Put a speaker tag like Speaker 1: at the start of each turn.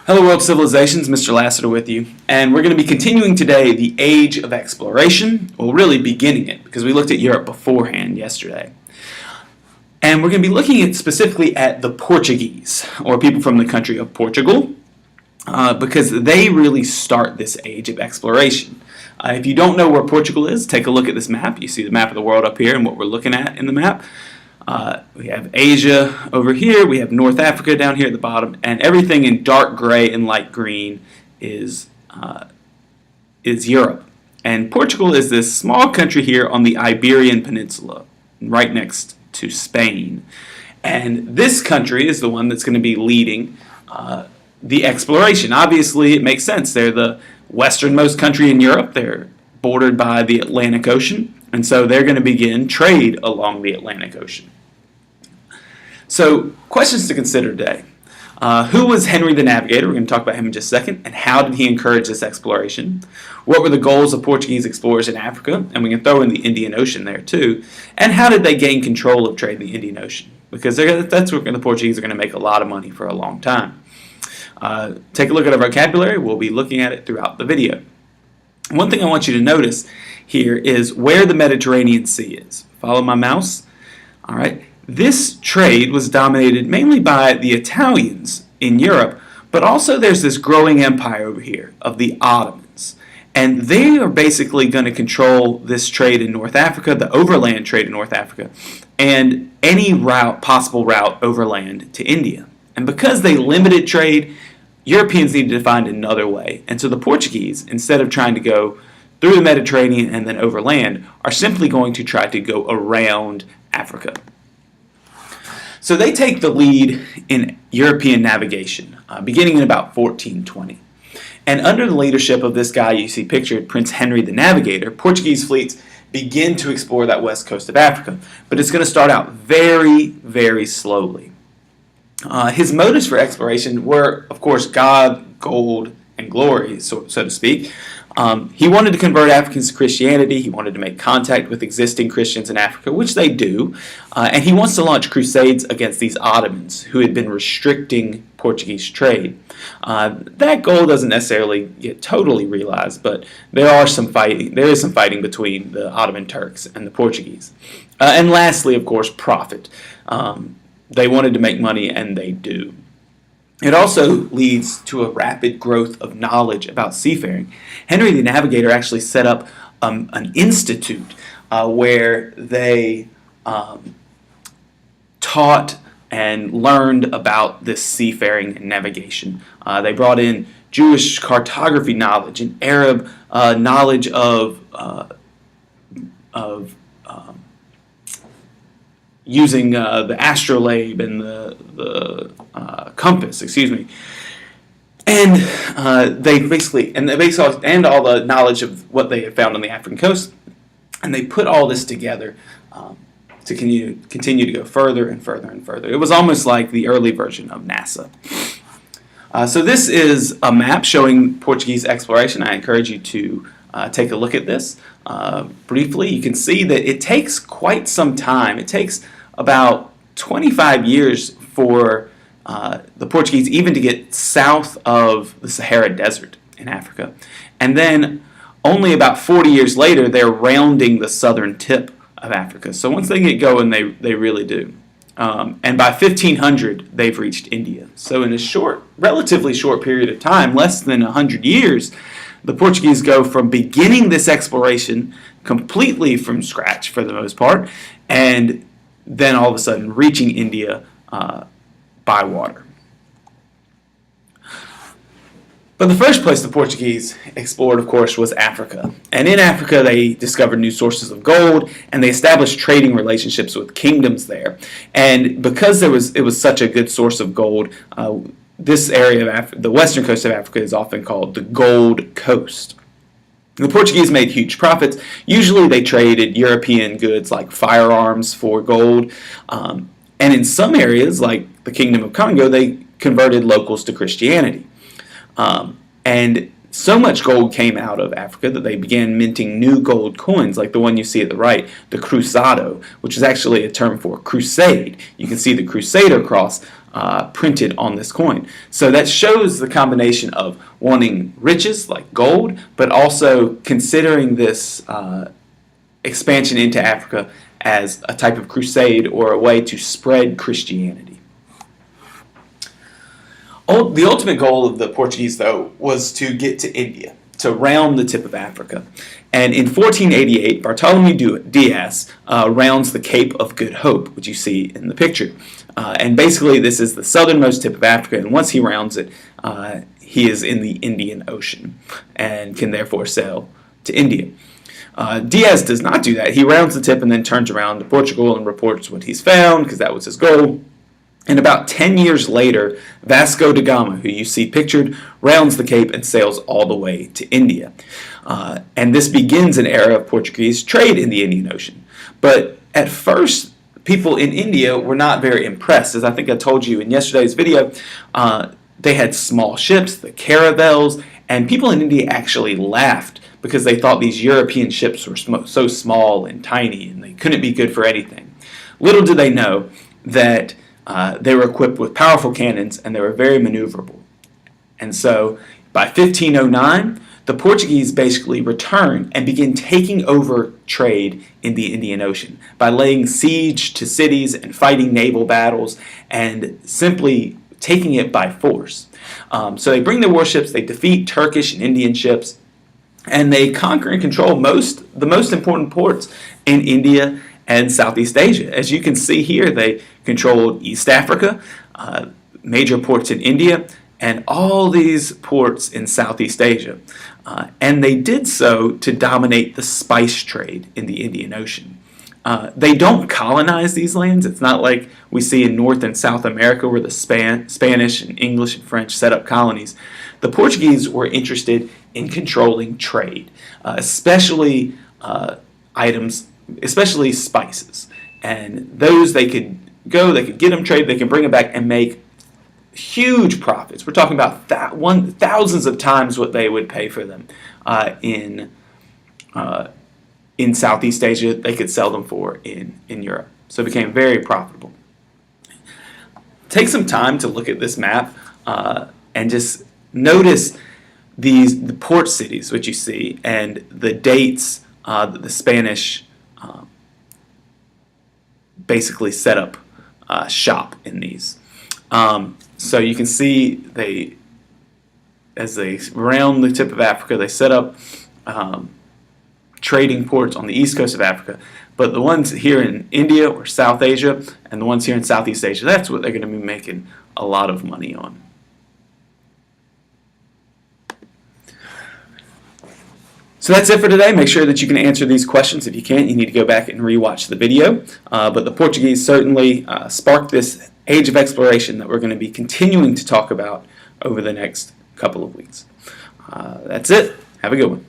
Speaker 1: Hello World Civilizations, Mr. Lassiter with you, and we're going to be continuing today the Age of Exploration, well really beginning it, because we looked at Europe beforehand yesterday. And we're going to be looking at specifically at the Portuguese, or people from the country of Portugal, because they really start this Age of Exploration. If you don't know where Portugal is, take a look at this map. You see the map of the world up here and what we're looking at in the map. We have Asia over here, we have North Africa down here at the bottom, and everything in dark gray and light green is Europe. And Portugal is this small country here on the Iberian Peninsula, right next to Spain. And this country is the one that's going to be leading the exploration. Obviously, it makes sense. They're the westernmost country in Europe. They're bordered by the Atlantic Ocean, and so they're going to begin trade along the Atlantic Ocean. So, questions to consider today. Who was Henry the Navigator? We're going to talk about him in just a second. And how did he encourage this exploration? What were the goals of Portuguese explorers in Africa? And we can throw in the Indian Ocean there too. And how did they gain control of trade in the Indian Ocean? Because that's where the Portuguese are going to make a lot of money for a long time. Take a look at our vocabulary. We'll be looking at it throughout the video. One thing I want you to notice here is where the Mediterranean Sea is. Follow my mouse. All right. This trade was dominated mainly by the Italians in Europe, but also there's this growing empire over here of the Ottomans. And they are basically going to control this trade in North Africa, the overland trade in North Africa, and any possible route overland to India. And because they limited trade, Europeans needed to find another way. And so the Portuguese, instead of trying to go through the Mediterranean and then overland, are simply going to try to go around Africa. So they take the lead in European navigation, beginning in about 1420. And under the leadership of this guy you see pictured, Prince Henry the Navigator, Portuguese fleets begin to explore that west coast of Africa. But it's going to start out very, very slowly. His motives for exploration were, of course, God, gold, and glory, so to speak. He wanted to convert Africans to Christianity. He wanted to make contact with existing Christians in Africa, which they do. And he wants to launch crusades against these Ottomans who had been restricting Portuguese trade. That goal doesn't necessarily get totally realized, but there is some fighting between the Ottoman Turks and the Portuguese. And lastly, of course, profit. They wanted to make money, and they do. It also leads to a rapid growth of knowledge about seafaring. Henry the Navigator actually set up an institute where they taught and learned about this seafaring and navigation. They brought in Jewish cartography knowledge and Arab knowledge of using the astrolabe and the compass, and they basically all the knowledge of what they had found on the African coast, and they put all this together to continue to go further and further and further. It was almost like the early version of NASA. So this is a map showing Portuguese exploration. I encourage you to take a look at this briefly. You can see that it takes quite some time. It takes about 25 years for the Portuguese even to get south of the Sahara Desert in Africa. And then only about 40 years later, they're rounding the southern tip of Africa. So once they get going, they really do. And by 1500, they've reached India. So in a relatively short period of time, less than 100 years, the Portuguese go from beginning this exploration completely from scratch for the most part, and then all of a sudden reaching India by water. But the first place the Portuguese explored, of course, was Africa. And in Africa, they discovered new sources of gold, and they established trading relationships with kingdoms there. And because it was such a good source of gold, this area of Africa, the western coast of Africa, is often called the Gold Coast. The Portuguese made huge profits. Usually they traded European goods like firearms for gold. And in some areas, like the Kingdom of Congo, they converted locals to Christianity. And So much gold came out of Africa that they began minting new gold coins, like the one you see at the right, the cruzado, which is actually a term for crusade. You can see the Crusader cross printed on this coin. So that shows the combination of wanting riches like gold, but also considering this expansion into Africa as a type of crusade or a way to spread Christianity. The ultimate goal of the Portuguese, though, was to get to India, to round the tip of Africa. And in 1488, Bartholomew Diaz rounds the Cape of Good Hope, which you see in the picture. And basically, this is the southernmost tip of Africa, and once he rounds it, he is in the Indian Ocean and can therefore sail to India. Diaz does not do that. He rounds the tip and then turns around to Portugal and reports what he's found, because that was his goal. And about 10 years later, Vasco da Gama, who you see pictured, rounds the Cape and sails all the way to India. And this begins an era of Portuguese trade in the Indian Ocean. But at first, people in India were not very impressed. As I think I told you in yesterday's video, they had small ships, the caravels, and people in India actually laughed because they thought these European ships were so small and tiny and they couldn't be good for anything. Little did they know that they were equipped with powerful cannons and they were very maneuverable. And so by 1509, the Portuguese basically returned and began taking over trade in the Indian Ocean by laying siege to cities and fighting naval battles and simply taking it by force. So they bring their warships, they defeat Turkish and Indian ships, and they conquer and control the most important ports in India and Southeast Asia. As you can see here, they controlled East Africa, major ports in India, and all these ports in Southeast Asia. And they did so to dominate the spice trade in the Indian Ocean. They don't colonize these lands. It's not like we see in North and South America where the Spanish and English and French set up colonies. The Portuguese were interested in controlling trade, especially especially spices. And those they could get them traded, they could bring them back and make huge profits. We're talking about thousands of times what they would pay for them in Southeast Asia. They could sell them for in Europe. So it became very profitable. Take some time to look at this map and just notice the port cities, which you see, and the dates that the Spanish basically set up shop in these. So you can see as they round the tip of Africa, they set up trading ports on the east coast of Africa. But the ones here in India or South Asia and the ones here in Southeast Asia, that's what they're going to be making a lot of money on. So that's it for today. Make sure that you can answer these questions. If you can't, you need to go back and rewatch the video. But the Portuguese certainly sparked this age of exploration that we're going to be continuing to talk about over the next couple of weeks. That's it. Have a good one.